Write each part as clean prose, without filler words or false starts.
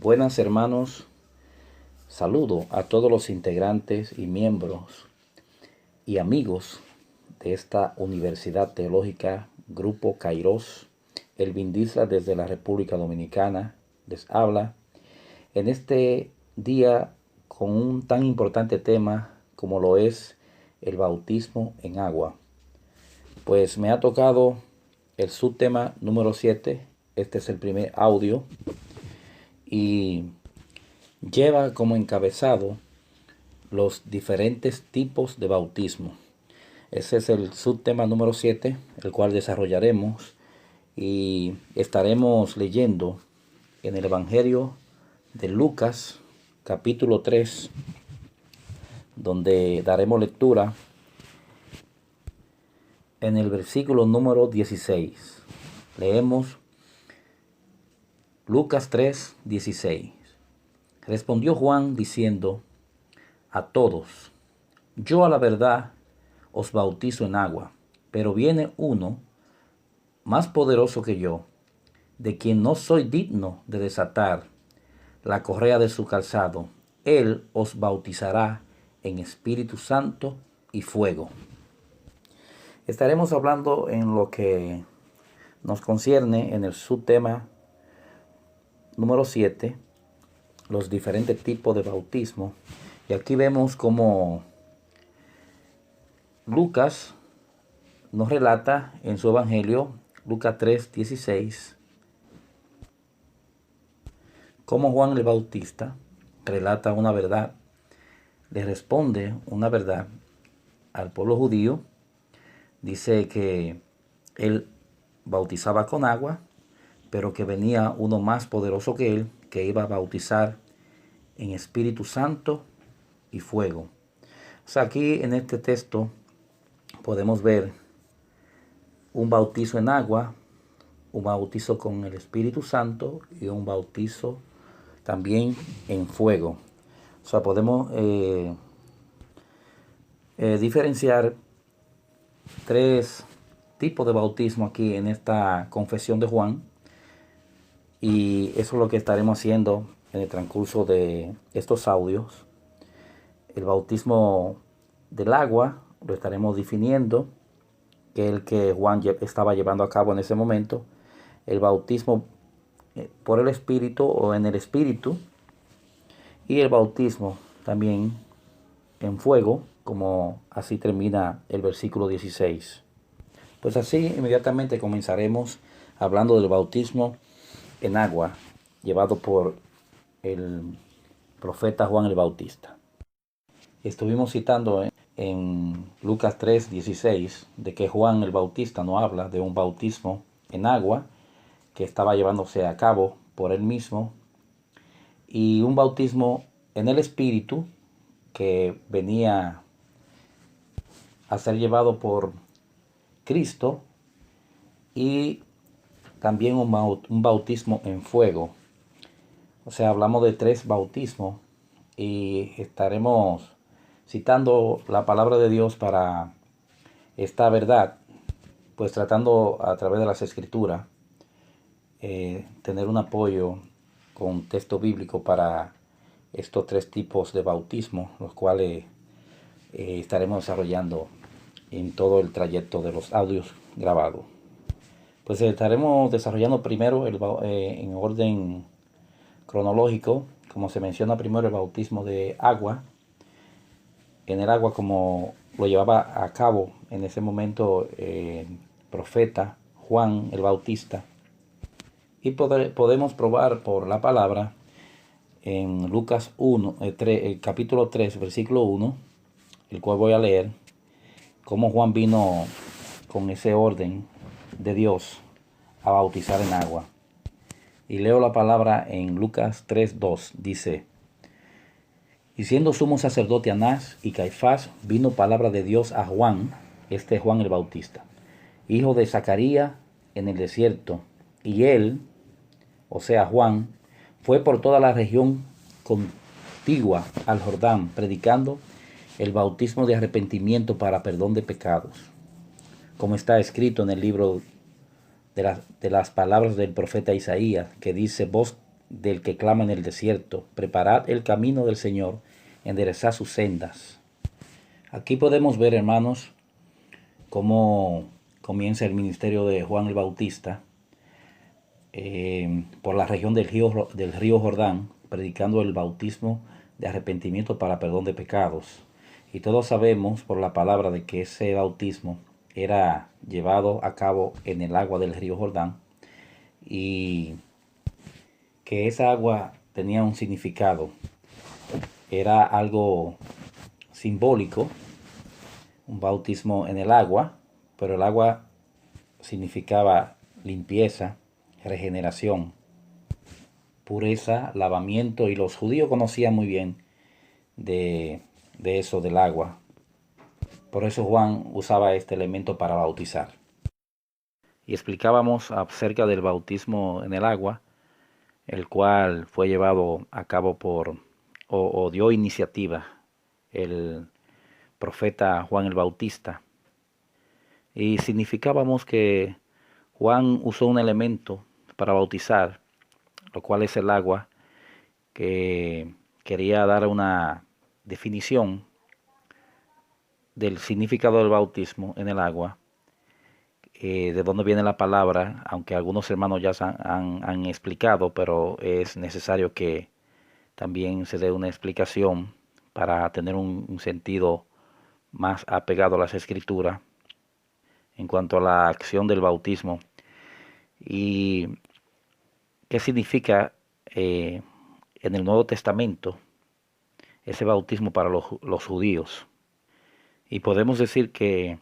Buenas hermanos, saludo a todos los integrantes y miembros y amigos de esta Universidad Teológica Grupo Kairos. Elvin Disla desde la República Dominicana les habla en este día con un tan importante tema como lo es el bautismo en agua. Pues me ha tocado el subtema número 7, este es el primer audio y lleva como encabezado los diferentes tipos de bautismo. Ese es el subtema número 7, el cual desarrollaremos y estaremos leyendo en el Evangelio de Lucas, capítulo 3, donde daremos lectura en el versículo número 16. Leemos Lucas 3, 16. Respondió Juan diciendo a todos: yo a la verdad os bautizo en agua, pero viene uno más poderoso que yo, de quien no soy digno de desatar la correa de su calzado. Él os bautizará en Espíritu Santo y fuego. Estaremos hablando en lo que nos concierne en el subtema número 7, los diferentes tipos de bautismo. Y aquí vemos como Lucas nos relata en su Evangelio, Lucas 3, 16, cómo Juan el Bautista relata una verdad, le responde una verdad al pueblo judío. Dice que él bautizaba con agua, pero que venía uno más poderoso que él, que iba a bautizar en Espíritu Santo y fuego. O sea, aquí en este texto podemos ver un bautizo en agua, un bautizo con el Espíritu Santo y un bautizo también en fuego. O sea, podemos diferenciar tres tipos de bautismo aquí en esta confesión de Juan, y eso es lo que estaremos haciendo en el transcurso de estos audios. El bautismo del agua lo estaremos definiendo, que es el que Juan estaba llevando a cabo en ese momento. El bautismo por el Espíritu o en el Espíritu, y el bautismo también en fuego, como así termina el versículo 16. Pues así inmediatamente comenzaremos hablando del bautismo en agua llevado por el profeta Juan el Bautista. Estuvimos citando en Lucas 3, 16 de que Juan el Bautista no habla de un bautismo en agua que estaba llevándose a cabo por él mismo, y un bautismo en el Espíritu que venía a ser llevado por Cristo, y también un bautismo en fuego. O sea, hablamos de tres bautismos y estaremos citando la palabra de Dios para esta verdad, pues tratando a través de las escrituras tener un apoyo con texto bíblico para estos tres tipos de bautismo, los cuales estaremos desarrollando en todo el trayecto de los audios grabados. Pues estaremos desarrollando primero en orden cronológico, como se menciona primero el bautismo de agua, en el agua como lo llevaba a cabo en ese momento el profeta Juan el Bautista. Y podemos probar por la palabra en Lucas 1, capítulo 3, versículo 1, el cual voy a leer, cómo Juan vino con ese orden de Dios a bautizar en agua. Y leo la palabra en Lucas 3, 2, dice: y siendo sumo sacerdote Anás y Caifás, vino palabra de Dios a Juan, Juan el Bautista, hijo de Zacarías, en el desierto. Y él, o sea Juan, fue por toda la región contigua al Jordán, predicando el bautismo de arrepentimiento para perdón de pecados, como está escrito en el libro de las palabras del profeta Isaías, que dice: voz del que clama en el desierto, preparad el camino del Señor, enderezad sus sendas. Aquí podemos ver, hermanos, cómo comienza el ministerio de Juan el Bautista por la región del río Jordán, predicando el bautismo de arrepentimiento para perdón de pecados. Y todos sabemos por la palabra de que ese bautismo era llevado a cabo en el agua del río Jordán y que esa agua tenía un significado. Era algo simbólico, un bautismo en el agua, pero el agua significaba limpieza, regeneración, pureza, lavamiento, y los judíos conocían muy bien de eso del agua. Por eso Juan usaba este elemento para bautizar. Y explicábamos acerca del bautismo en el agua, el cual fue llevado a cabo o dio iniciativa el profeta Juan el Bautista. Y significábamos que Juan usó un elemento para bautizar, lo cual es el agua, que quería dar una definición del significado del bautismo en el agua, de dónde viene la palabra, aunque algunos hermanos ya han explicado, pero es necesario que también se dé una explicación para tener un sentido más apegado a las escrituras en cuanto a la acción del bautismo y qué significa en el Nuevo Testamento ese bautismo para los judíos. Y podemos decir que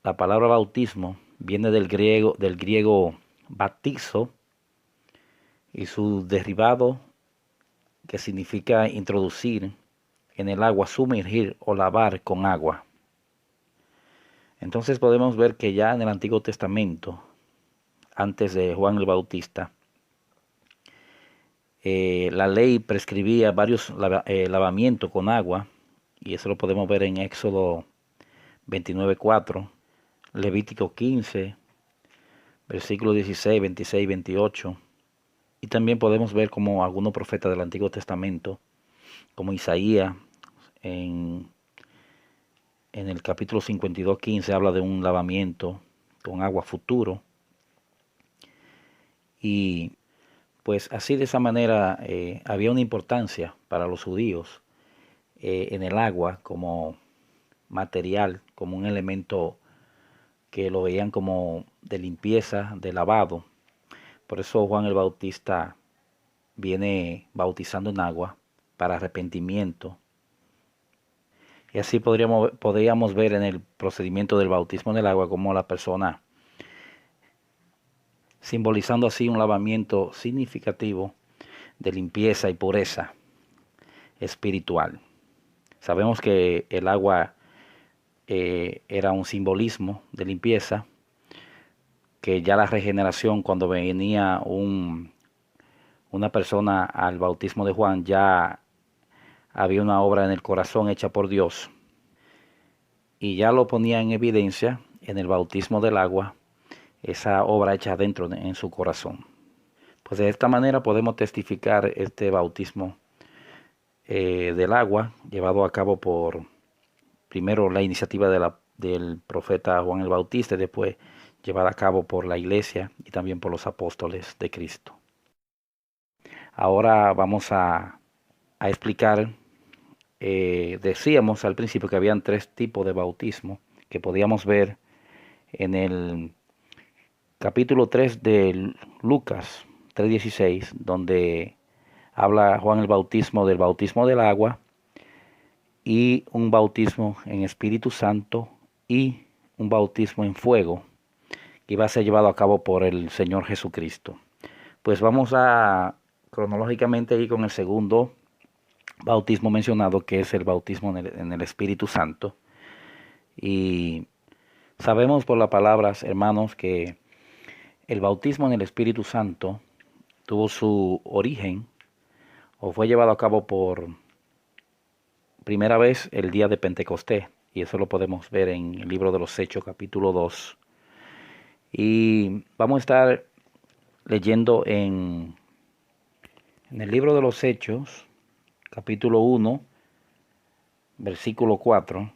la palabra bautismo viene del griego baptizo, y su derivado, que significa introducir en el agua, sumergir o lavar con agua. Entonces podemos ver que ya en el Antiguo Testamento, antes de Juan el Bautista, la ley prescribía varios lavamientos con agua, y eso lo podemos ver en Éxodo 29:4, Levítico 15, versículos 16, 26, 28. Y también podemos ver como algunos profetas del Antiguo Testamento, como Isaías, en el capítulo 52:15, habla de un lavamiento con agua futuro. Y pues así, de esa manera, había una importancia para los judíos en el agua como material, como un elemento que lo veían como de limpieza, de lavado. Por eso Juan el Bautista viene bautizando en agua para arrepentimiento. Y así podríamos ver en el procedimiento del bautismo en el agua como la persona, simbolizando así un lavamiento significativo de limpieza y pureza espiritual. Sabemos que el agua era un simbolismo de limpieza, que ya la regeneración, cuando venía una persona al bautismo de Juan, ya había una obra en el corazón hecha por Dios, y ya lo ponía en evidencia en el bautismo del agua, esa obra hecha dentro en su corazón. Pues de esta manera podemos testificar este bautismo del agua, llevado a cabo por, primero, la iniciativa del profeta Juan el Bautista, y después llevada a cabo por la iglesia y también por los apóstoles de Cristo. Ahora vamos a explicar, decíamos al principio que habían 3 tipos de bautismo que podíamos ver en el capítulo 3 de Lucas 3:16, donde habla Juan el Bautismo del bautismo del agua, y un bautismo en Espíritu Santo y un bautismo en fuego, que iba a ser llevado a cabo por el Señor Jesucristo. Pues vamos a cronológicamente ir con el segundo bautismo mencionado, que es el bautismo en el Espíritu Santo. Y sabemos por las palabras, hermanos, que el bautismo en el Espíritu Santo tuvo su origen o fue llevado a cabo por primera vez el día de Pentecostés, y eso lo podemos ver en el libro de los Hechos, capítulo 2. Y vamos a estar leyendo en En el libro de los Hechos, capítulo 1, versículo 4,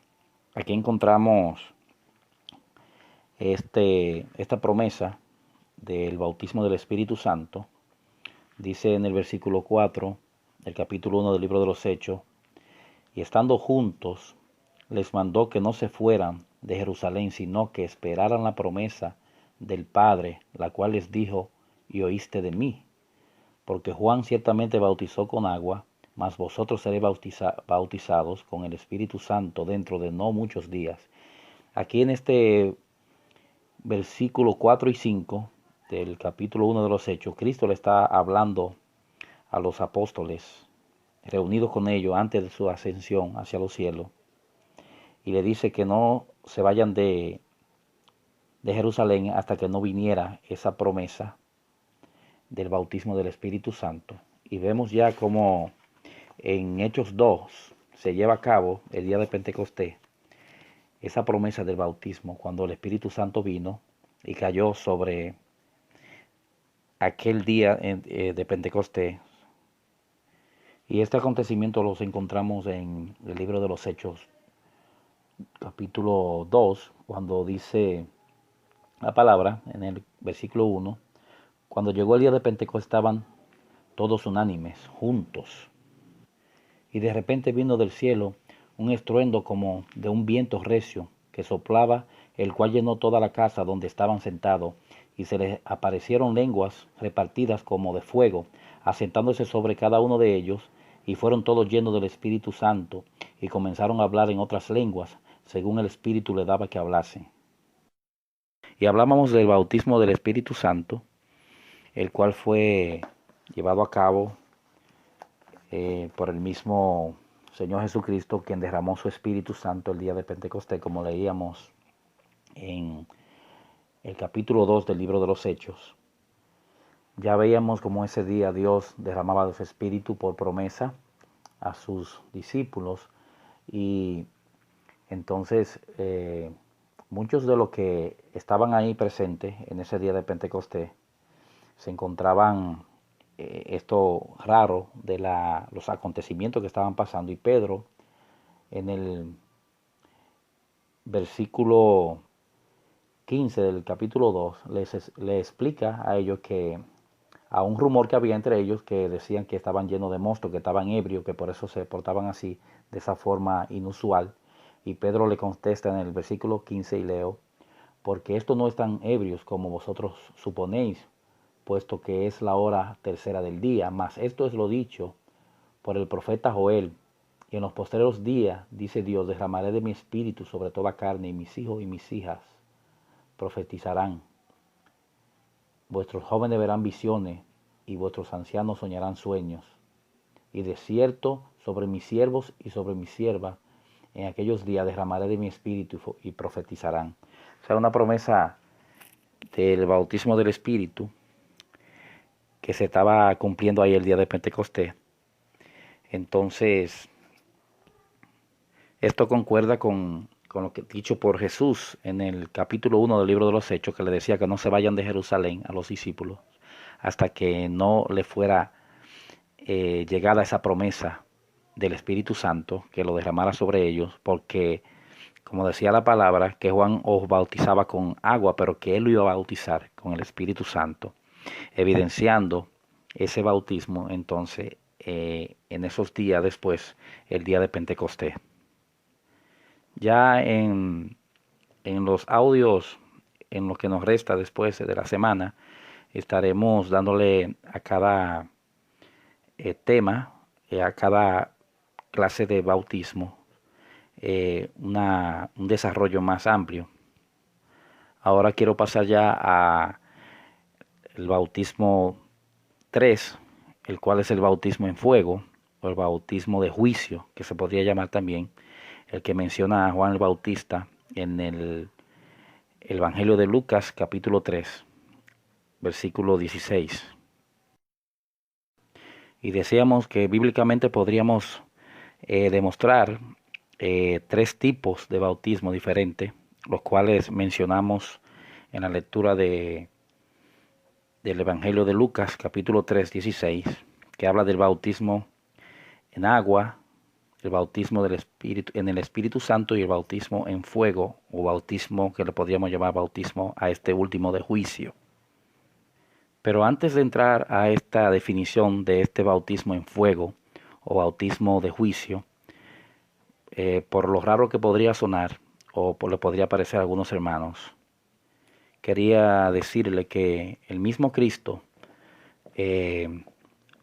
aquí encontramos esta promesa del bautismo del Espíritu Santo. Dice en el versículo 4 del capítulo 1 del libro de los Hechos: y estando juntos, les mandó que no se fueran de Jerusalén, sino que esperaran la promesa del Padre, la cual les dijo: y oíste de mí. Porque Juan ciertamente bautizó con agua, mas vosotros seréis bautizados con el Espíritu Santo dentro de no muchos días. Aquí en este versículo 4 y 5 del capítulo 1 de los Hechos, Cristo le está hablando a los apóstoles reunidos con ellos antes de su ascensión hacia los cielos, y le dice que no se vayan de Jerusalén hasta que no viniera esa promesa del bautismo del Espíritu Santo. Y vemos ya como en Hechos 2 se lleva a cabo el día de Pentecostés esa promesa del bautismo, cuando el Espíritu Santo vino y cayó sobre aquel día de Pentecostés. Y este acontecimiento los encontramos en el libro de los Hechos, capítulo 2, cuando dice la palabra, en el versículo 1, cuando llegó el día de Pentecostés estaban todos unánimes, juntos. Y de repente vino del cielo un estruendo como de un viento recio que soplaba, el cual llenó toda la casa donde estaban sentados, y se les aparecieron lenguas repartidas como de fuego, asentándose sobre cada uno de ellos, y fueron todos llenos del Espíritu Santo, y comenzaron a hablar en otras lenguas, según el Espíritu le daba que hablasen. Y hablábamos del bautismo del Espíritu Santo, el cual fue llevado a cabo por el mismo Señor Jesucristo, quien derramó su Espíritu Santo el día de Pentecostés, como leíamos en el capítulo 2 del libro de los Hechos. Ya veíamos cómo ese día Dios derramaba su Espíritu por promesa a sus discípulos, y entonces muchos de los que estaban ahí presentes en ese día de Pentecostés se encontraban esto raro de los acontecimientos que estaban pasando, y Pedro en el versículo 15 del capítulo 2 les explica a ellos que a un rumor que había entre ellos, que decían que estaban llenos de monstruos, que estaban ebrios, que por eso se portaban así, de esa forma inusual. Y Pedro le contesta en el versículo 15, y leo: porque estos no están ebrios como vosotros suponéis, puesto que es la hora tercera del día, mas esto es lo dicho por el profeta Joel: y en los postreros días, dice Dios, derramaré de mi espíritu sobre toda carne, y mis hijos y mis hijas profetizarán. Vuestros jóvenes verán visiones, y vuestros ancianos soñarán sueños. Y de cierto, sobre mis siervos y sobre mis siervas, en aquellos días derramaré de mi espíritu y profetizarán. O sea, una promesa del bautismo del Espíritu que se estaba cumpliendo ahí el día de Pentecostés. Entonces, esto concuerda con lo que dicho por Jesús en el capítulo 1 del libro de los Hechos, que le decía que no se vayan de Jerusalén a los discípulos hasta que no le fuera llegada esa promesa del Espíritu Santo, que lo derramara sobre ellos, porque, como decía la palabra, que Juan os bautizaba con agua, pero que él lo iba a bautizar con el Espíritu Santo, evidenciando ese bautismo entonces en esos días después, el día de Pentecostés. Ya en los audios, en lo que nos resta después de la semana, estaremos dándole a cada tema, a cada clase de bautismo, un desarrollo más amplio. Ahora quiero pasar ya a el bautismo 3, el cual es el bautismo en fuego, o el bautismo de juicio, que se podría llamar también, el que menciona a Juan el Bautista en el Evangelio de Lucas, capítulo 3, versículo 16. Y decíamos que bíblicamente podríamos demostrar 3 tipos de bautismo diferentes, los cuales mencionamos en la lectura del Evangelio de Lucas, capítulo 3, 16, que habla del bautismo en agua, el bautismo del Espíritu, en el Espíritu Santo y el bautismo en fuego, o bautismo que le podríamos llamar bautismo a este último de juicio. Pero antes de entrar a esta definición de este bautismo en fuego o bautismo de juicio, por lo raro que podría sonar o le podría parecer a algunos hermanos, quería decirle que el mismo Cristo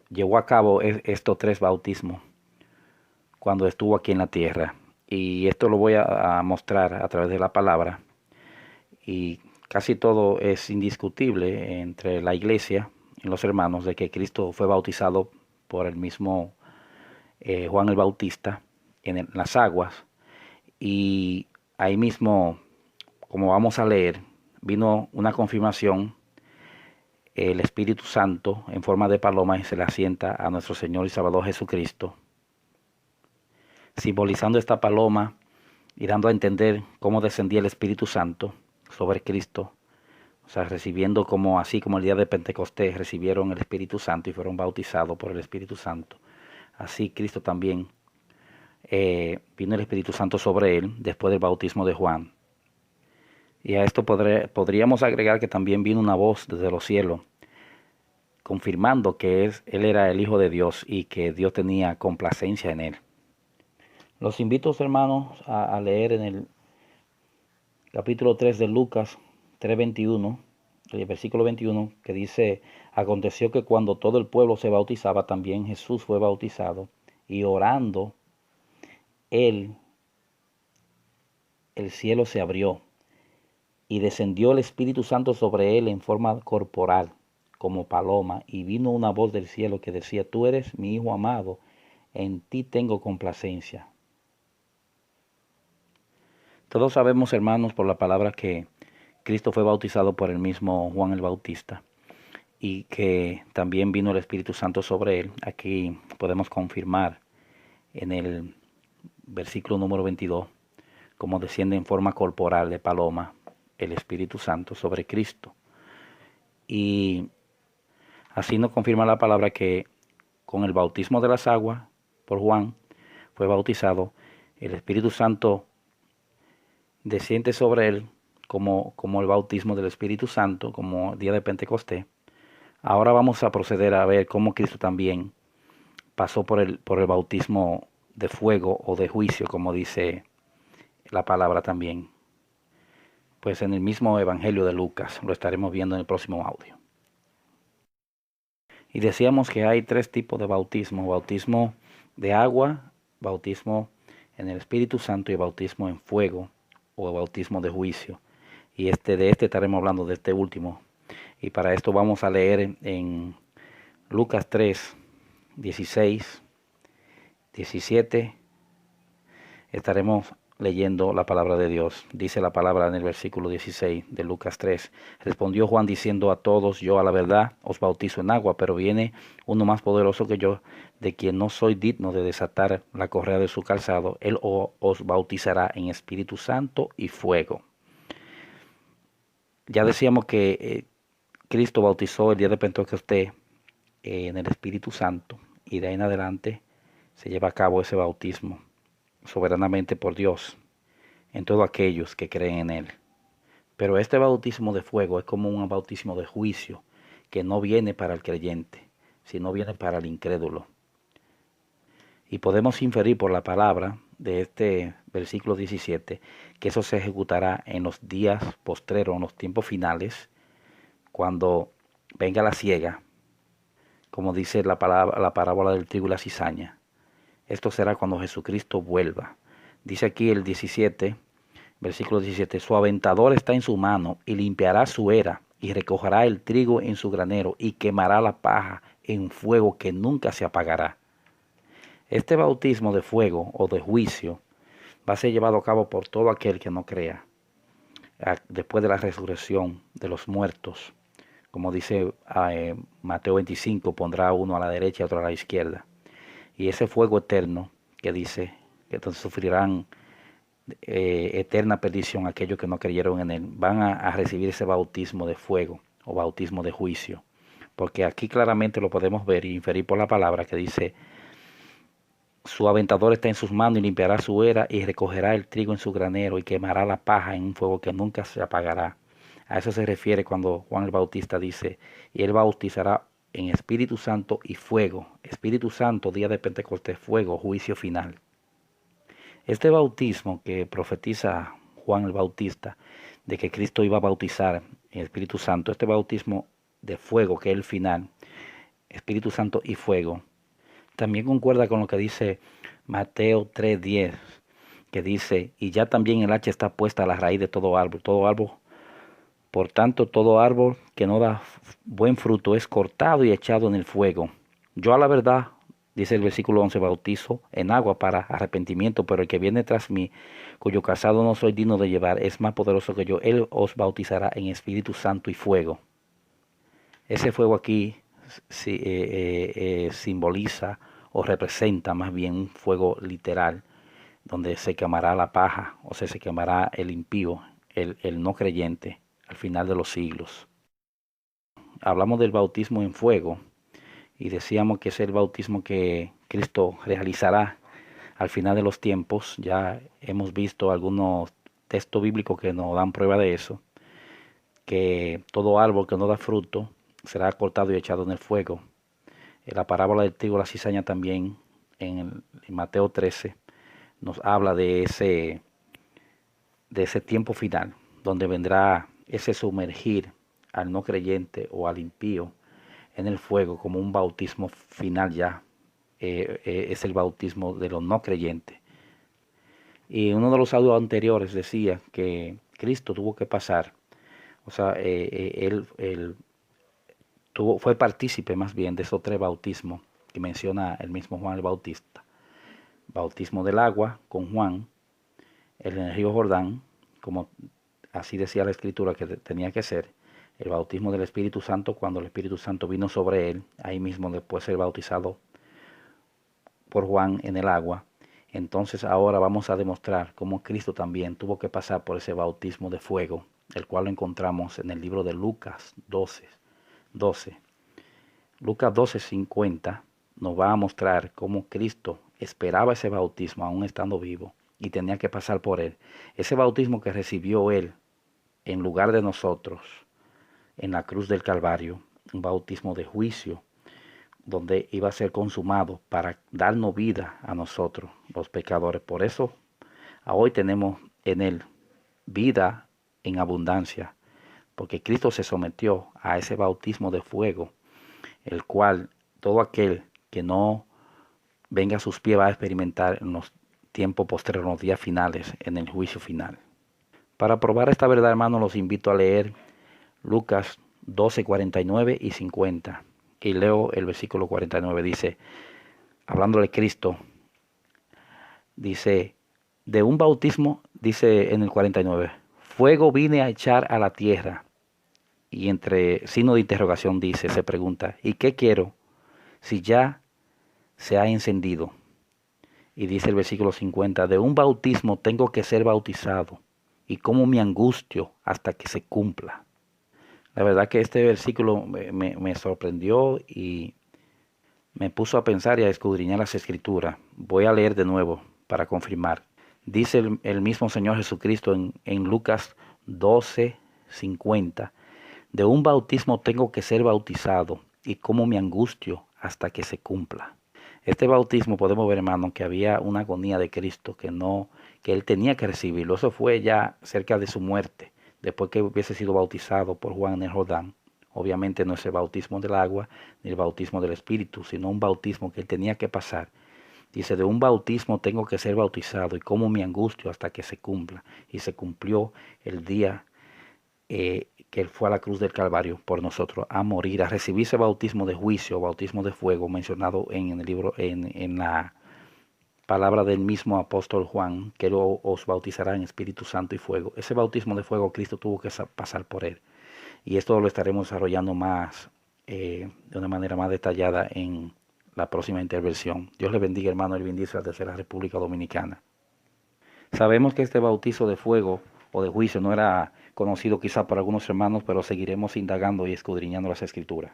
llevó a cabo estos tres bautismos cuando estuvo aquí en la tierra. Y esto lo voy a mostrar a través de la palabra. Y casi todo es indiscutible entre la iglesia y los hermanos de que Cristo fue bautizado por el mismo Juan el Bautista en las aguas. Y ahí mismo, como vamos a leer, vino una confirmación, el Espíritu Santo en forma de paloma y se le asienta a nuestro Señor y Salvador Jesucristo, simbolizando esta paloma y dando a entender cómo descendía el Espíritu Santo sobre Cristo, o sea, recibiendo como así como el día de Pentecostés recibieron el Espíritu Santo y fueron bautizados por el Espíritu Santo. Así Cristo también vino el Espíritu Santo sobre él después del bautismo de Juan. Y a esto podríamos agregar que también vino una voz desde los cielos, confirmando que él era el Hijo de Dios y que Dios tenía complacencia en él. Los invito, hermanos, a leer en el capítulo 3 de Lucas 3:21, el versículo 21, que dice: aconteció que cuando todo el pueblo se bautizaba, también Jesús fue bautizado, y orando él, el cielo se abrió, y descendió el Espíritu Santo sobre él en forma corporal, como paloma, y vino una voz del cielo que decía: tú eres mi Hijo amado, en ti tengo complacencia. Todos sabemos, hermanos, por la palabra que Cristo fue bautizado por el mismo Juan el Bautista y que también vino el Espíritu Santo sobre él. Aquí podemos confirmar en el versículo número 22 como desciende en forma corporal de paloma el Espíritu Santo sobre Cristo. Y así nos confirma la palabra que con el bautismo de las aguas por Juan fue bautizado, el Espíritu Santo desciende sobre él como el bautismo del Espíritu Santo, como día de Pentecostés. Ahora vamos a proceder a ver cómo Cristo también pasó por el bautismo de fuego o de juicio, como dice la palabra también. Pues en el mismo Evangelio de Lucas, lo estaremos viendo en el próximo audio. Y decíamos que hay tres tipos de bautismo: bautismo de agua, bautismo en el Espíritu Santo y bautismo en fuego o bautismo de juicio. Y de este estaremos hablando, de este último. Y para esto vamos a leer en Lucas 3, 16, 17. Estaremos leyendo la palabra de Dios. Dice la palabra en el versículo 16 de Lucas 3. Respondió Juan diciendo a todos: yo a la verdad os bautizo en agua, pero viene uno más poderoso que yo, de quien no soy digno de desatar la correa de su calzado. Él os bautizará en Espíritu Santo y fuego. Ya decíamos que Cristo bautizó el día de Pentecostés en el Espíritu Santo, y de ahí en adelante se lleva a cabo ese bautismo soberanamente por Dios en todos aquellos que creen en él. Pero este bautismo de fuego es como un bautismo de juicio, que no viene para el creyente, sino viene para el incrédulo. Y podemos inferir por la palabra de este versículo 17 que eso se ejecutará en los días postreros, en los tiempos finales, cuando venga la siega, como dice la parábola del trigo y la cizaña. Esto será cuando Jesucristo vuelva. Dice aquí el 17, versículo 17: su aventador está en su mano y limpiará su era y recogerá el trigo en su granero y quemará la paja en fuego que nunca se apagará. Este bautismo de fuego o de juicio va a ser llevado a cabo por todo aquel que no crea después de la resurrección de los muertos. Como dice Mateo 25, pondrá uno a la derecha y otro a la izquierda. Y ese fuego eterno que dice que entonces sufrirán eterna perdición aquellos que no creyeron en él, van a recibir ese bautismo de fuego o bautismo de juicio porque aquí claramente lo podemos ver y inferir por la palabra que dice, su aventador está en sus manos y limpiará su era y recogerá el trigo en su granero y quemará la paja en un fuego que nunca se apagará. A eso se refiere cuando Juan el Bautista dice, y él bautizará en Espíritu Santo y fuego. Espíritu Santo, día de Pentecostés, fuego, juicio final. Este bautismo que profetiza Juan el Bautista, de que Cristo iba a bautizar en Espíritu Santo, este bautismo de fuego, que es el final, Espíritu Santo y fuego, también concuerda con lo que dice Mateo 3:10, que dice, y ya también el hacha está puesta a la raíz de todo árbol, por tanto todo árbol que no da buen fruto es cortado y echado en el fuego. Yo a la verdad, dice el versículo 11, bautizo en agua para arrepentimiento, pero el que viene tras mí, cuyo calzado no soy digno de llevar, es más poderoso que yo, él os bautizará en Espíritu Santo y fuego. Ese fuego aquí simboliza o representa más bien un fuego literal, donde se quemará la paja, o sea, se quemará el impío, el no creyente, al final de los siglos. Hablamos del bautismo en fuego y decíamos que es el bautismo que Cristo realizará al final de los tiempos. Ya hemos visto algunos textos bíblicos que nos dan prueba de eso, que todo árbol que no da fruto será cortado y echado en el fuego. La parábola del trigo y la cizaña también en Mateo 13 nos habla de ese tiempo final, donde vendrá ese sumergir al no creyente o al impío en el fuego como un bautismo final ya. Es el bautismo de los no creyentes. Y uno de los audios anteriores decía que Cristo tuvo que pasar, o sea, él fue partícipe más bien de esos tres bautismos que menciona el mismo Juan el Bautista. Bautismo del agua con Juan, el en el río Jordán, como así decía la escritura que tenía que ser, el bautismo del Espíritu Santo cuando el Espíritu Santo vino sobre él, ahí mismo después ser bautizado por Juan en el agua. Entonces ahora vamos a demostrar cómo Cristo también tuvo que pasar por ese bautismo de fuego, el cual lo encontramos en el libro de Lucas 12. Lucas 12:50 nos va a mostrar cómo Cristo esperaba ese bautismo aún estando vivo y tenía que pasar por él. Ese bautismo que recibió él en lugar de nosotros en la cruz del Calvario, un bautismo de juicio, donde iba a ser consumado para darnos vida a nosotros, los pecadores. Por eso, hoy tenemos en él vida en abundancia, porque Cristo se sometió a ese bautismo de fuego, el cual todo aquel que no venga a sus pies va a experimentar en los tiempos posteriores, en los días finales, en el juicio final. Para probar esta verdad, hermanos, los invito a leer Lucas 12:49 y 50. Y leo el versículo 49. Dice, hablándole Cristo, dice, de un bautismo, dice en el 49, fuego vine a echar a la tierra. Y entre signo de interrogación dice, se pregunta, ¿y qué quiero si ya se ha encendido? Y dice el versículo 50, de un bautismo tengo que ser bautizado, y cómo me angustio hasta que se cumpla. La verdad que este versículo me sorprendió y me puso a pensar y a escudriñar las escrituras. Voy a leer de nuevo para confirmar. Dice el mismo Señor Jesucristo en Lucas 12:50, de un bautismo tengo que ser bautizado y cómo me angustio hasta que se cumpla. Este bautismo podemos ver, hermano, que había una agonía de Cristo que él tenía que recibirlo. Eso fue ya cerca de su muerte, después que hubiese sido bautizado por Juan en el Jordán. Obviamente no es el bautismo del agua ni el bautismo del Espíritu, sino un bautismo que él tenía que pasar. Dice, de un bautismo tengo que ser bautizado y cómo me angustio hasta que se cumpla. Y se cumplió el día que él fue a la cruz del Calvario por nosotros, a morir, a recibir ese bautismo de juicio, bautismo de fuego, mencionado en el libro, en la palabra del mismo apóstol Juan, que él os bautizará en Espíritu Santo y fuego. Ese bautismo de fuego Cristo tuvo que pasar por él. Y esto lo estaremos desarrollando más, de una manera más detallada en la próxima intervención. Dios le bendiga, hermano, y bendice a la tercera República Dominicana. Sabemos que este bautizo de fuego o de juicio no era conocido quizá por algunos hermanos, pero seguiremos indagando y escudriñando las escrituras.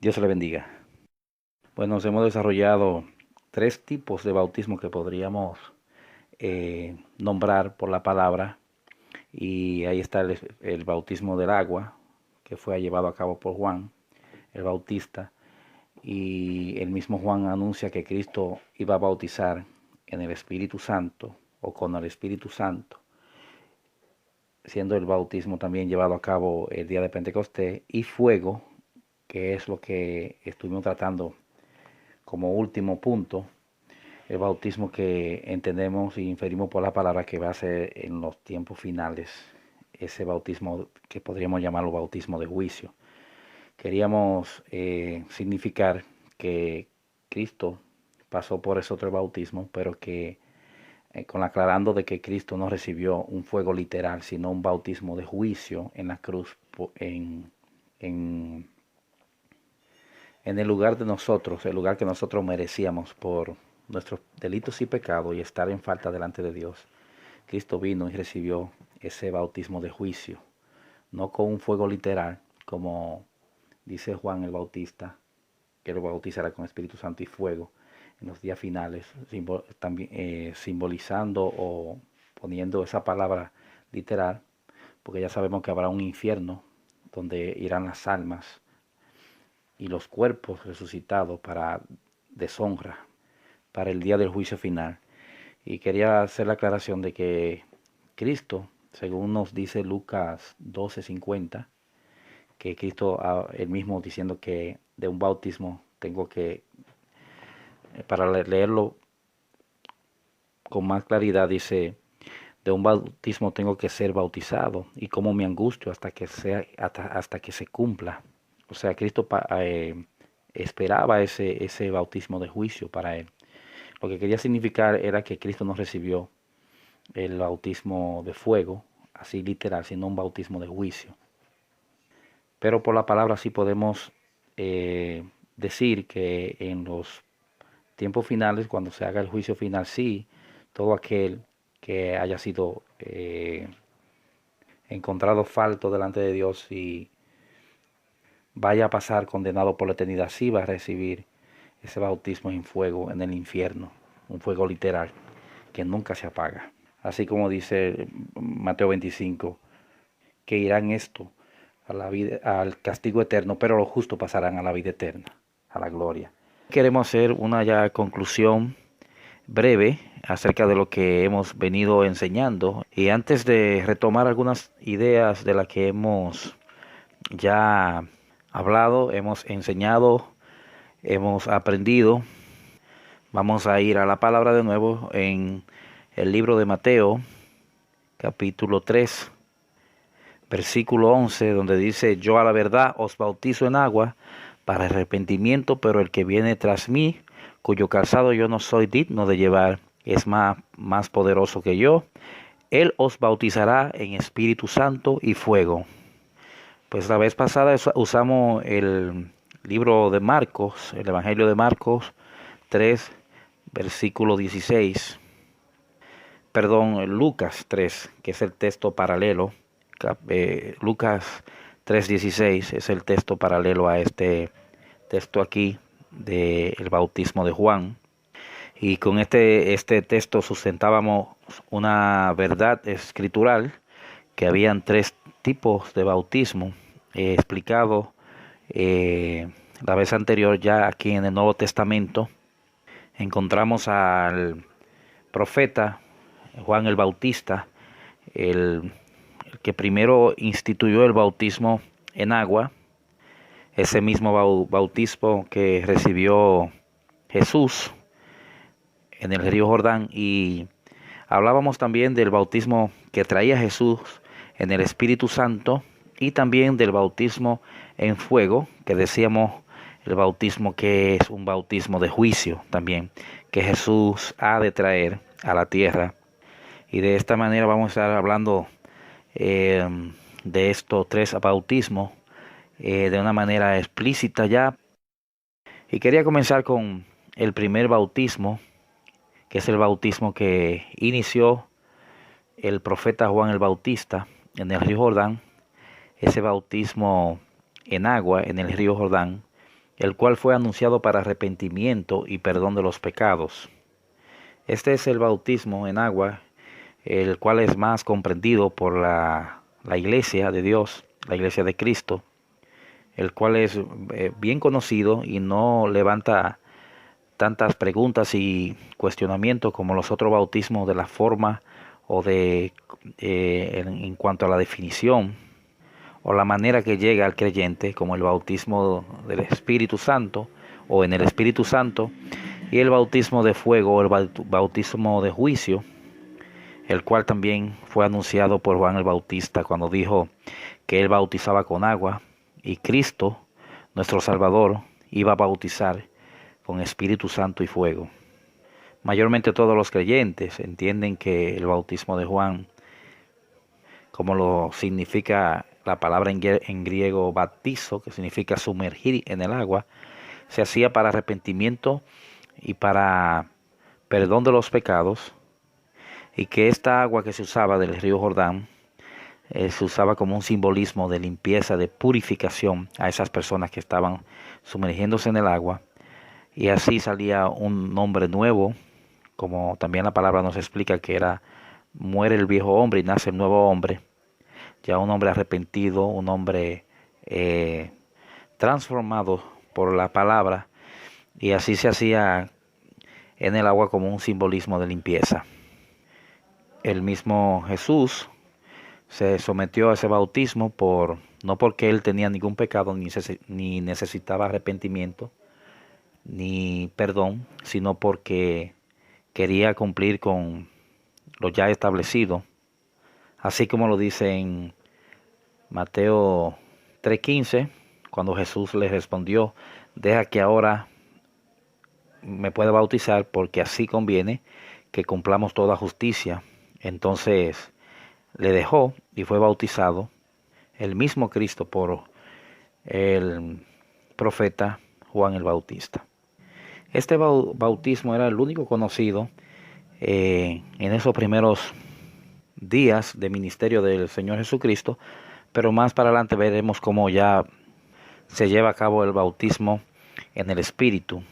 Dios le bendiga. Bueno, nos hemos desarrollado 3 tipos de bautismo que podríamos nombrar por la palabra. Y ahí está el bautismo del agua, que fue llevado a cabo por Juan, el Bautista. Y el mismo Juan anuncia que Cristo iba a bautizar en el Espíritu Santo o con el Espíritu Santo, siendo el bautismo también llevado a cabo el día de Pentecostés, y fuego, que es lo que estuvimos tratando como último punto, el bautismo que entendemos y inferimos por la palabra que va a ser en los tiempos finales, ese bautismo que podríamos llamarlo bautismo de juicio. Queríamos significar que Cristo pasó por ese otro bautismo, pero que con aclarando de que Cristo no recibió un fuego literal, sino un bautismo de juicio en la cruz, en el lugar de nosotros, el lugar que nosotros merecíamos por nuestros delitos y pecados y estar en falta delante de Dios. Cristo vino y recibió ese bautismo de juicio, no con un fuego literal, como dice Juan el Bautista, que lo bautizará con Espíritu Santo y fuego en los días finales, también simbolizando o poniendo esa palabra literal, porque ya sabemos que habrá un infierno donde irán las almas y los cuerpos resucitados para deshonra, para el día del juicio final. Y quería hacer la aclaración de que Cristo, según nos dice Lucas 12:50, que Cristo él mismo diciendo que de un bautismo tengo que, para leerlo con más claridad, dice, de un bautismo tengo que ser bautizado y como me angustio hasta que se cumpla. O sea, Cristo esperaba ese bautismo de juicio para él. Lo que quería significar era que Cristo no recibió el bautismo de fuego, así literal, sino un bautismo de juicio. Pero por la palabra sí podemos decir que en los tiempos finales, cuando se haga el juicio final, sí, todo aquel que haya sido encontrado falto delante de Dios y vaya a pasar condenado por la eternidad, sí va a recibir ese bautismo en fuego en el infierno, un fuego literal que nunca se apaga. Así como dice Mateo 25, que irán esto a la vida, al castigo eterno, pero los justos pasarán a la vida eterna, a la gloria. Queremos hacer una ya conclusión breve acerca de lo que hemos venido enseñando, y antes de retomar algunas ideas de las que hemos ya hablado, hemos enseñado, hemos aprendido, vamos a ir a la palabra de nuevo en el libro de Mateo, capítulo 3, versículo 11, donde dice: yo a la verdad os bautizo en agua para arrepentimiento, pero el que viene tras mí, cuyo calzado yo no soy digno de llevar, es más poderoso que yo. Él os bautizará en Espíritu Santo y fuego. Pues la vez pasada usamos el libro de Marcos, el Evangelio de Marcos 3, versículo 16. Lucas 3, que es el texto paralelo. Lucas 3:16 es el texto paralelo a este texto aquí del bautismo de Juan. Y con este texto sustentábamos una verdad escritural, que habían 3 tipos de bautismo explicado la vez anterior. Ya aquí en el Nuevo Testamento encontramos al profeta Juan el Bautista, el que primero instituyó el bautismo en agua, ese mismo bautismo que recibió Jesús en el río Jordán. Y hablábamos también del bautismo que traía Jesús en el Espíritu Santo, y también del bautismo en fuego, que decíamos el bautismo que es un bautismo de juicio también, que Jesús ha de traer a la tierra. Y de esta manera vamos a estar hablando de estos 3 bautismos de una manera explícita ya. Y quería comenzar con el primer bautismo, que es el bautismo que inició el profeta Juan el Bautista en el río Jordán. Ese bautismo en agua en el río Jordán el cual fue anunciado para arrepentimiento y perdón de los pecados. Este es el bautismo en agua, el cual es más comprendido por la iglesia de Dios, la iglesia de Cristo, el cual es bien conocido y no levanta tantas preguntas y cuestionamientos como los otros bautismos de la forma o en cuanto a la definición o la manera que llega al creyente, como el bautismo del Espíritu Santo o en el Espíritu Santo, y el bautismo de fuego o el bautismo de juicio, el cual también fue anunciado por Juan el Bautista cuando dijo que él bautizaba con agua y Cristo, nuestro Salvador, iba a bautizar con Espíritu Santo y fuego. Mayormente todos los creyentes entienden que el bautismo de Juan, como lo significa la palabra en griego baptizo, que significa sumergir en el agua, se hacía para arrepentimiento y para perdón de los pecados, y que esta agua que se usaba del río Jordán se usaba como un simbolismo de limpieza, de purificación a esas personas que estaban sumergiéndose en el agua, y así salía un hombre nuevo, como también la palabra nos explica que muere el viejo hombre y nace el nuevo hombre, ya un hombre arrepentido, un hombre transformado por la palabra, y así se hacía en el agua como un simbolismo de limpieza. El mismo Jesús se sometió a ese bautismo no porque él tenía ningún pecado ni necesitaba arrepentimiento ni perdón, sino porque quería cumplir con lo ya establecido, así como lo dice en Mateo 3:15, cuando Jesús le respondió: deja que ahora me pueda bautizar, porque así conviene que cumplamos toda justicia. Entonces le dejó y fue bautizado el mismo Cristo por el profeta Juan el Bautista. Este bautismo era el único conocido en esos primeros días de ministerio del Señor Jesucristo, pero más para adelante veremos cómo ya se lleva a cabo el bautismo en el Espíritu.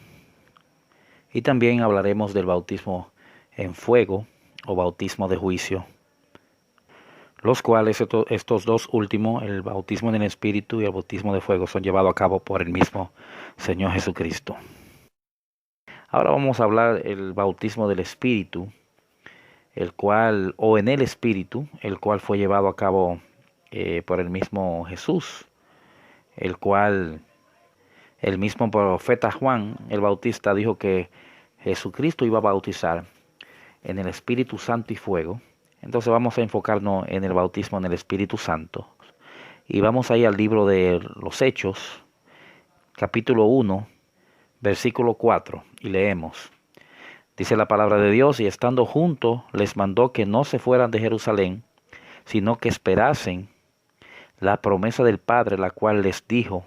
Y también hablaremos del bautismo en fuego o bautismo de juicio, los cuales estos dos últimos, el bautismo en el Espíritu y el bautismo de fuego, son llevados a cabo por el mismo Señor Jesucristo. Ahora vamos a hablar del bautismo del Espíritu, en el Espíritu, el cual fue llevado a cabo por el mismo Jesús, el cual el mismo profeta Juan el Bautista dijo que Jesucristo iba a bautizar en el Espíritu Santo y fuego. Entonces vamos a enfocarnos en el bautismo en el Espíritu Santo. Y vamos a ir al libro de los Hechos, capítulo 1, versículo 4, y leemos. Dice la palabra de Dios: y estando juntos les mandó que no se fueran de Jerusalén, sino que esperasen la promesa del Padre, la cual les dijo: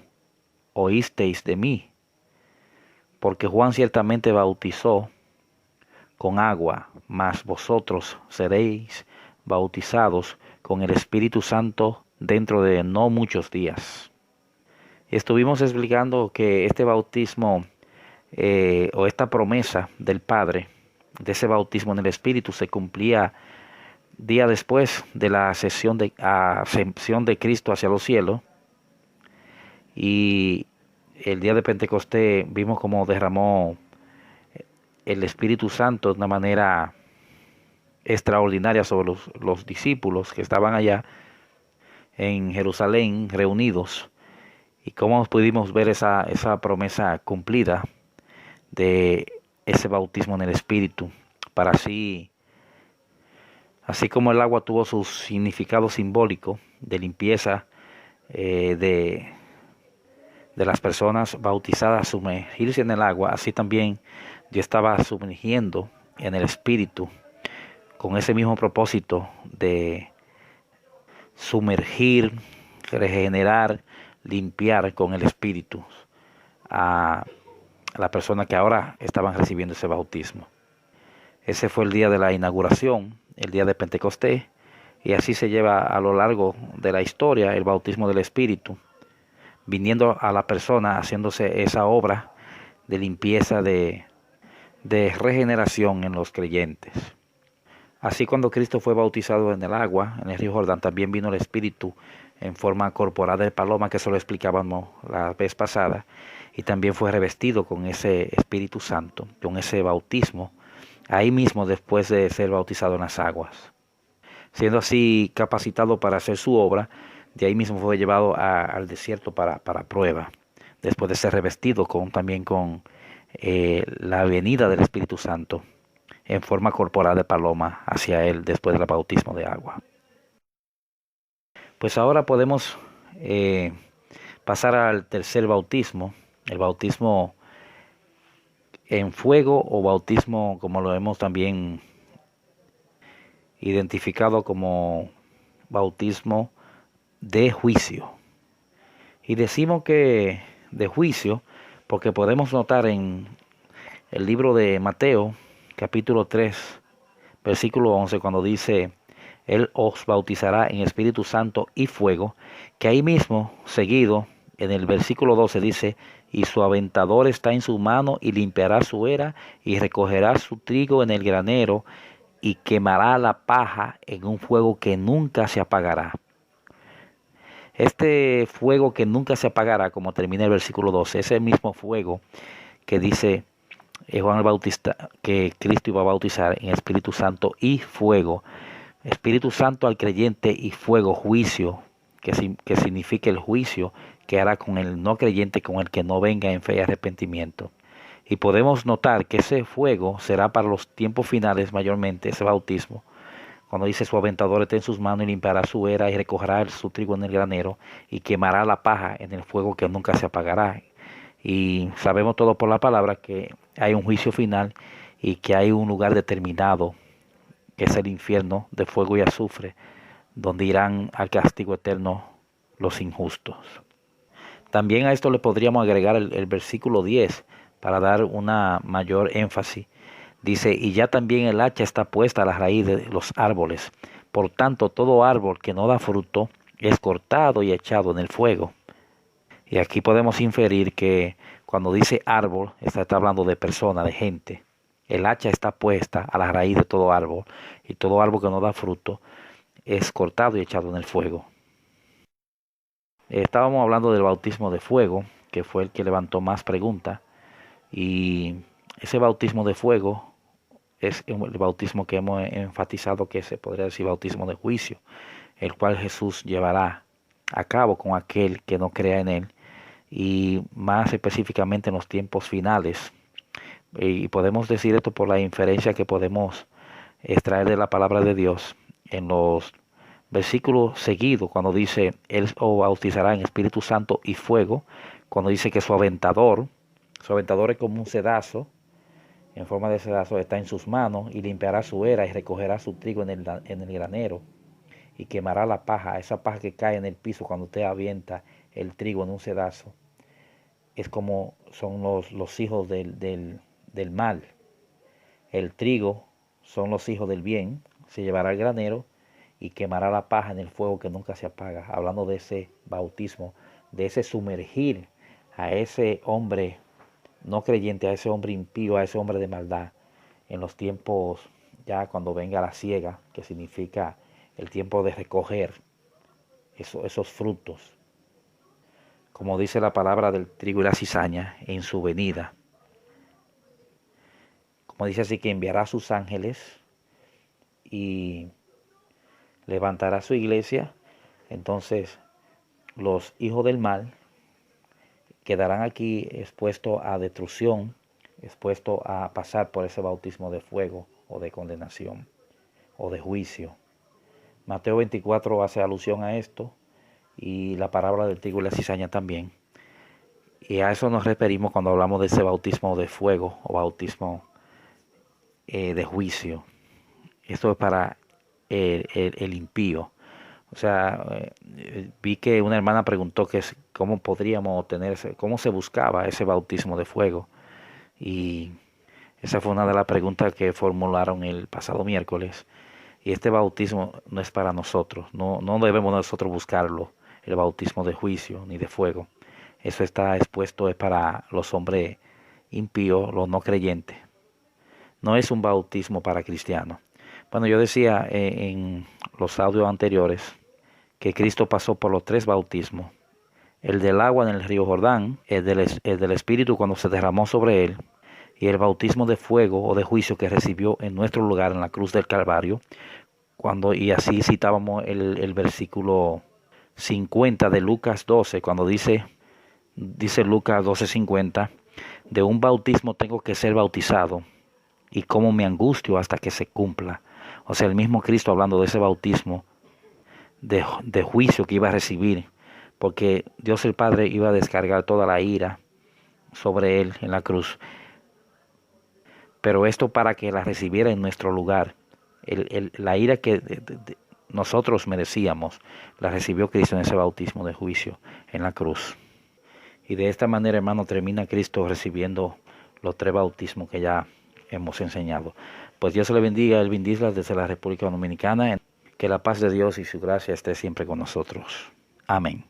oísteis de mí, porque Juan ciertamente bautizó con agua, mas vosotros seréis bautizados con el Espíritu Santo dentro de no muchos días. Estuvimos explicando que este bautismo o esta promesa del Padre, de ese bautismo en el Espíritu, se cumplía día después de la ascensión de Cristo hacia los cielos. Y el día de Pentecostés vimos cómo derramó el Espíritu Santo de una manera extraordinaria sobre los discípulos que estaban allá en Jerusalén reunidos, y cómo pudimos ver esa promesa cumplida de ese bautismo en el Espíritu, para así como el agua tuvo su significado simbólico de limpieza de las personas bautizadas, sumergirse en el agua, así también Dios estaba sumergiendo en el Espíritu con ese mismo propósito de sumergir, regenerar, limpiar con el Espíritu a la persona que ahora estaban recibiendo ese bautismo. Ese fue el día de la inauguración, el día de Pentecostés, y así se lleva a lo largo de la historia el bautismo del Espíritu. viniendo a la persona, haciéndose esa obra de limpieza, de regeneración en los creyentes. Así cuando Cristo fue bautizado en el agua, en el río Jordán, también vino el Espíritu en forma corporal de paloma, que eso lo explicábamos la vez pasada, y también fue revestido con ese Espíritu Santo, con ese bautismo, ahí mismo después de ser bautizado en las aguas. Siendo así capacitado para hacer su obra, de ahí mismo fue llevado al desierto para prueba, después de ser revestido también con la venida del Espíritu Santo en forma corporal de paloma hacia él después del bautismo de agua. Pues ahora podemos pasar al tercer bautismo, el bautismo en fuego o bautismo como lo hemos también identificado como bautismo de juicio. Y decimos que de juicio porque podemos notar en el libro de Mateo, capítulo 3, versículo 11, cuando dice: Él os bautizará en Espíritu Santo y fuego, que ahí mismo, seguido, en el versículo 12 dice: y su aventador está en su mano y limpiará su era y recogerá su trigo en el granero y quemará la paja en un fuego que nunca se apagará. Este fuego que nunca se apagará, como termina el versículo 12, es el mismo fuego que dice Juan el Bautista, que Cristo iba a bautizar en Espíritu Santo y fuego. Espíritu Santo al creyente y fuego, juicio, que significa el juicio que hará con el no creyente, con el que no venga en fe y arrepentimiento. Y podemos notar que ese fuego será para los tiempos finales mayormente, ese bautismo, cuando dice: su aventador está en sus manos y limpiará su era y recogerá su trigo en el granero y quemará la paja en el fuego que nunca se apagará. Y sabemos todo por la palabra que hay un juicio final y que hay un lugar determinado, que es el infierno de fuego y azufre, donde irán al castigo eterno los injustos. También a esto le podríamos agregar el versículo 10 para dar una mayor énfasis. Dice: y ya también el hacha está puesta a la raíz de los árboles. Por tanto, todo árbol que no da fruto es cortado y echado en el fuego. Y aquí podemos inferir que cuando dice árbol, está hablando de persona, de gente. El hacha está puesta a la raíz de todo árbol, y todo árbol que no da fruto es cortado y echado en el fuego. Estábamos hablando del bautismo de fuego, que fue el que levantó más preguntas, y ese bautismo de fuego es el bautismo que hemos enfatizado, que se podría decir bautismo de juicio, el cual Jesús llevará a cabo con aquel que no crea en él, y más específicamente en los tiempos finales. Y podemos decir esto por la inferencia que podemos extraer de la palabra de Dios en los versículos seguidos, cuando dice: Él os bautizará en Espíritu Santo y fuego, cuando dice que su aventador es como un cedazo, en forma de cedazo, está en sus manos y limpiará su era y recogerá su trigo en el granero y quemará la paja, esa paja que cae en el piso cuando usted avienta el trigo en un cedazo. Es como son los hijos del mal. El trigo son los hijos del bien, se llevará al granero y quemará la paja en el fuego que nunca se apaga. Hablando de ese bautismo, de ese sumergir a ese hombre no creyente, a ese hombre impío, a ese hombre de maldad, en los tiempos ya cuando venga la siega, que significa el tiempo de recoger esos frutos, como dice la palabra del trigo y la cizaña, en su venida. Como dice así, que enviará a sus ángeles y levantará su iglesia. Entonces los hijos del mal quedarán aquí expuestos a destrucción, expuestos a pasar por ese bautismo de fuego o de condenación o de juicio. Mateo 24 hace alusión a esto, y la parábola del trigo y la cizaña también. Y a eso nos referimos cuando hablamos de ese bautismo de fuego o bautismo de juicio. Esto es para el impío. O sea, vi que una hermana preguntó que cómo podríamos obtener, cómo se buscaba ese bautismo de fuego. Y esa fue una de las preguntas que formularon el pasado miércoles. Y este bautismo no es para nosotros, no debemos nosotros buscarlo, el bautismo de juicio ni de fuego. Eso está expuesto es para los hombres impíos, los no creyentes. No es un bautismo para cristianos. Bueno, yo decía en los audios anteriores que Cristo pasó por los 3 bautismos. El del agua en el río Jordán, el del Espíritu cuando se derramó sobre él, y el bautismo de fuego o de juicio que recibió en nuestro lugar en la cruz del Calvario, y así citábamos el versículo 50 de Lucas 12, cuando dice Lucas 12:50, de un bautismo tengo que ser bautizado, y cómo me angustio hasta que se cumpla. O sea, el mismo Cristo hablando de ese bautismo de juicio que iba a recibir, porque Dios el Padre iba a descargar toda la ira sobre él en la cruz. Pero esto para que la recibiera en nuestro lugar. La ira que nosotros merecíamos, la recibió Cristo en ese bautismo de juicio en la cruz. Y de esta manera, hermano, termina Cristo recibiendo los 3 bautismos que ya hemos enseñado. Pues Dios le bendiga, Elvin Dislas desde la República Dominicana. Que la paz de Dios y su gracia esté siempre con nosotros. Amén.